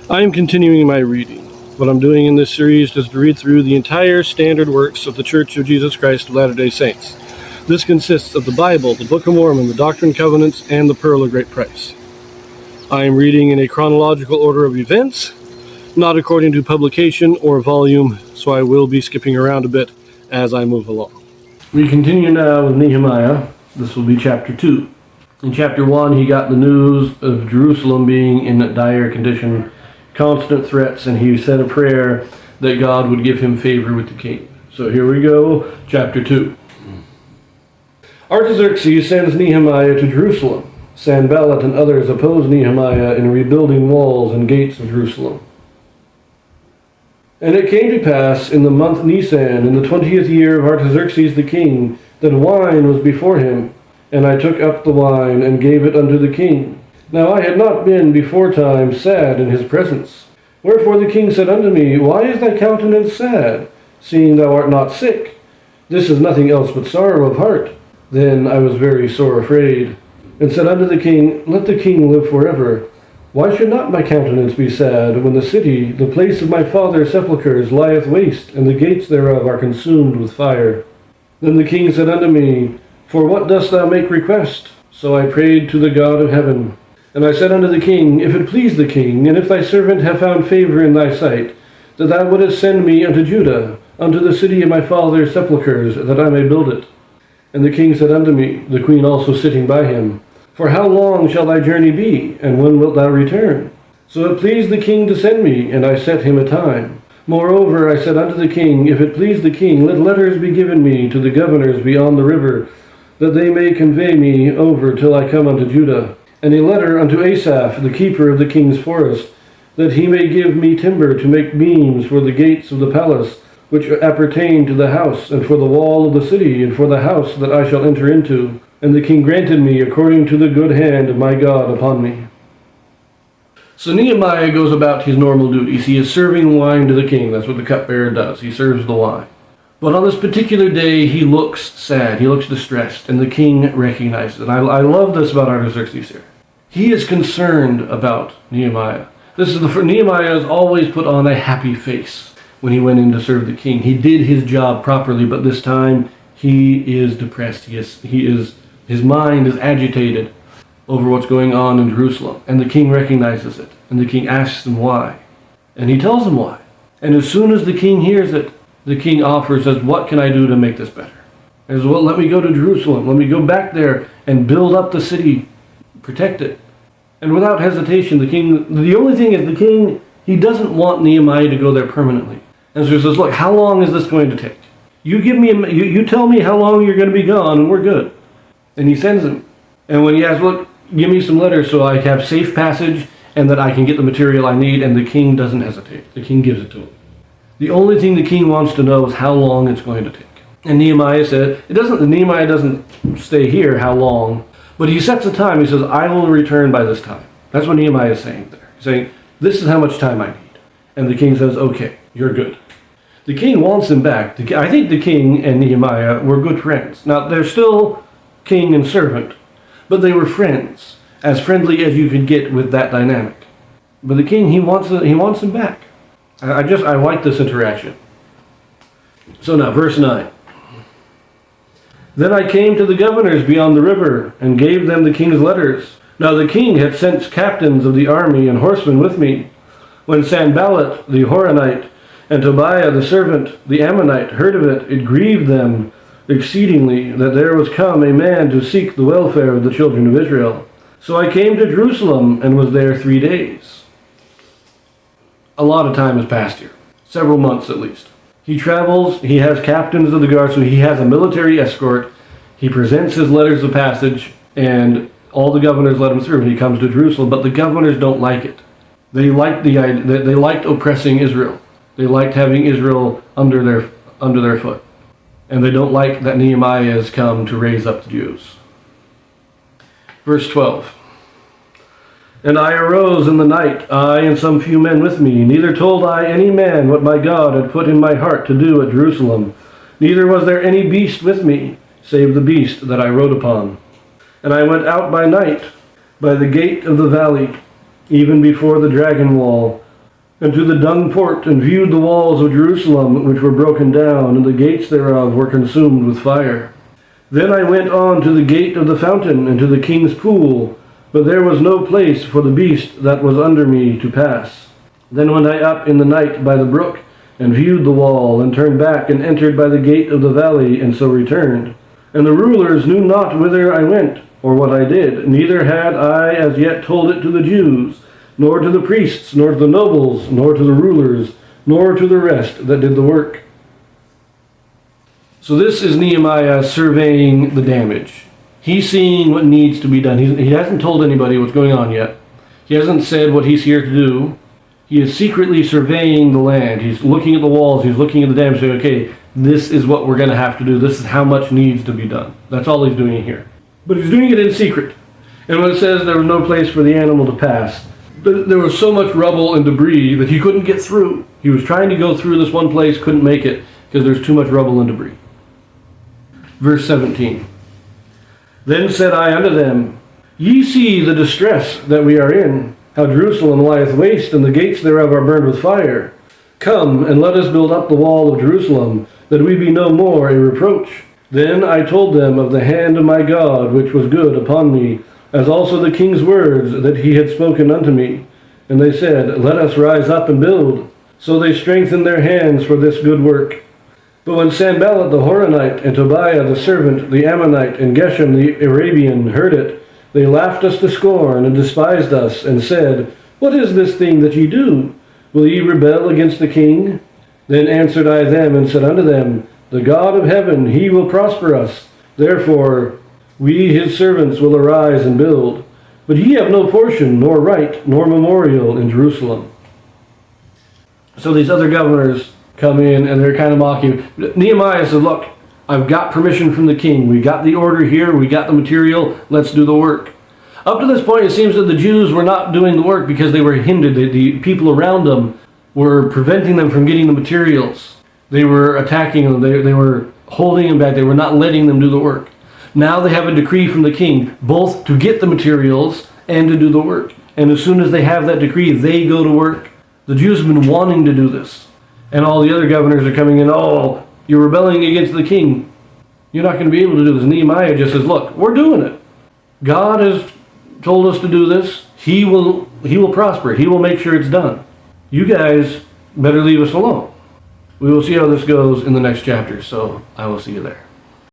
I am continuing my reading. What I'm doing in this series is to read through the entire standard works of the Church of Jesus Christ of Latter-day Saints. This consists of the Bible, the Book of Mormon, the Doctrine and Covenants, and the Pearl of Great Price. I am reading in a chronological order of events, not according to publication or volume, so I will be skipping around a bit as I move along. We continue now with Nehemiah. This will be chapter 2. In chapter 1, he got the news of Jerusalem being in a dire condition, constant threats, and he said a prayer that God would give him favor with the king. So here we go, chapter 2. Artaxerxes sends Nehemiah to Jerusalem. Sanballat and others oppose Nehemiah in rebuilding walls and gates of Jerusalem. And it came to pass in the month Nisan, in the 20th year of Artaxerxes the king, that wine was before him, and I took up the wine and gave it unto the king. Now I had not been beforetime sad in his presence. Wherefore the king said unto me, Why is thy countenance sad, seeing thou art not sick? This is nothing else but sorrow of heart. Then I was very sore afraid, and said unto the king, Let the king live forever. Why should not my countenance be sad, when the city, the place of my father's sepulchres, lieth waste, and the gates thereof are consumed with fire? Then the king said unto me, For what dost thou make request? So I prayed to the God of heaven. And I said unto the king, If it please the king, and if thy servant have found favor in thy sight, that thou wouldest send me unto Judah, unto the city of my father's sepulchres, that I may build it. And the king said unto me, the queen also sitting by him, For how long shall thy journey be, and when wilt thou return? So it pleased the king to send me, and I set him a time. Moreover I said unto the king, If it please the king, let letters be given me to the governors beyond the river, that they may convey me over till I come unto Judah. And a letter unto Asaph, the keeper of the king's forest, that he may give me timber to make beams for the gates of the palace, which appertain to the house, and for the wall of the city, and for the house that I shall enter into. And the king granted me according to the good hand of my God upon me. So Nehemiah goes about his normal duties. He is serving wine to the king. That's what the cupbearer does. He serves the wine. But on this particular day, he looks sad. He looks distressed, and the king recognizes it. I love this about Artaxerxes here. He is concerned about Nehemiah. Nehemiah has always put on a happy face when he went in to serve the king. He did his job properly, but this time he is depressed. His mind is agitated over what's going on in Jerusalem, and the king recognizes it. And the king asks him why, and he tells him why. And as soon as the king hears it, the king offers, says, What can I do to make this better? He says, Well, let me go to Jerusalem. Let me go back there and build up the city, protect it. And without hesitation, the only thing is the king, he doesn't want Nehemiah to go there permanently. And so he says, Look, how long is this going to take? You tell me how long you're going to be gone, and we're good. And he sends him. And when he asks, Look, give me some letters so I have safe passage and that I can get the material I need, and the king doesn't hesitate. The king gives it to him. The only thing the king wants to know is how long it's going to take. And Nehemiah doesn't stay here how long, but he sets a time. He says, I will return by this time. That's what Nehemiah is saying there. He's saying, this is how much time I need. And the king says, okay, you're good. The king wants him back. I think the king and Nehemiah were good friends. Now, they're still king and servant, but they were friends, as friendly as you could get with that dynamic. But the king, he wants him back. I like this interaction. So now, verse 9. Then I came to the governors beyond the river, and gave them the king's letters. Now the king had sent captains of the army and horsemen with me. When Sanballat the Horonite, and Tobiah the servant, the Ammonite, heard of it, it grieved them exceedingly that there was come a man to seek the welfare of the children of Israel. So I came to Jerusalem, and was there 3 days. A lot of time has passed here. Several months at least. He travels, he has captains of the guard, so he has a military escort. He presents his letters of passage, and all the governors let him through, and he comes to Jerusalem, but the governors don't like it. They liked oppressing Israel. They liked having Israel under their foot. And they don't like that Nehemiah has come to raise up the Jews. Verse 12. And I arose in the night, I and some few men with me. Neither told I any man what my God had put in my heart to do at Jerusalem. Neither was there any beast with me, save the beast that I rode upon. And I went out by night, by the gate of the valley, even before the dragon wall, and to the dung port, and viewed the walls of Jerusalem, which were broken down, and the gates thereof were consumed with fire. Then I went on to the gate of the fountain, and to the king's pool, but there was no place for the beast that was under me to pass. Then went I up in the night by the brook, and viewed the wall, and turned back, and entered by the gate of the valley, and so returned. And the rulers knew not whither I went, or what I did, neither had I as yet told it to the Jews, nor to the priests, nor to the nobles, nor to the rulers, nor to the rest that did the work. So this is Nehemiah surveying the damage. He's seeing what needs to be done. He hasn't told anybody what's going on yet. He hasn't said what he's here to do. He is secretly surveying the land. He's looking at the walls. He's looking at the damage, saying, okay, this is what we're going to have to do. This is how much needs to be done. That's all he's doing here. But he's doing it in secret. And when it says there was no place for the animal to pass, there was so much rubble and debris that he couldn't get through. He was trying to go through this one place, couldn't make it, because there's too much rubble and debris. Verse 17. Then said I unto them, Ye see the distress that we are in, how Jerusalem lieth waste, and the gates thereof are burned with fire. Come, and let us build up the wall of Jerusalem, that we be no more a reproach. Then I told them of the hand of my God, which was good upon me, as also the king's words that he had spoken unto me. And they said, Let us rise up and build. So they strengthened their hands for this good work. But when Sanballat the Horonite, and Tobiah the servant, the Ammonite, and Geshem the Arabian heard it, they laughed us to scorn, and despised us, and said, What is this thing that ye do? Will ye rebel against the king? Then answered I them, and said unto them, The God of heaven, he will prosper us. Therefore we his servants will arise and build. But ye have no portion, nor right, nor memorial in Jerusalem. So these other governors come in, and they're kind of mocking. Nehemiah says, Look, I've got permission from the king. We got the order here. We got the material. Let's do the work. Up to this point, it seems that the Jews were not doing the work because they were hindered. The people around them were preventing them from getting the materials. They were attacking them. They were holding them back. They were not letting them do the work. Now they have a decree from the king, both to get the materials and to do the work. And as soon as they have that decree, they go to work. The Jews have been wanting to do this. And all the other governors are coming in, Oh, you're rebelling against the king. You're not going to be able to do this. Nehemiah just says, Look, we're doing it. God has told us to do this. He will prosper it. He will make sure it's done. You guys better leave us alone. We will see how this goes in the next chapter, so I will see you there.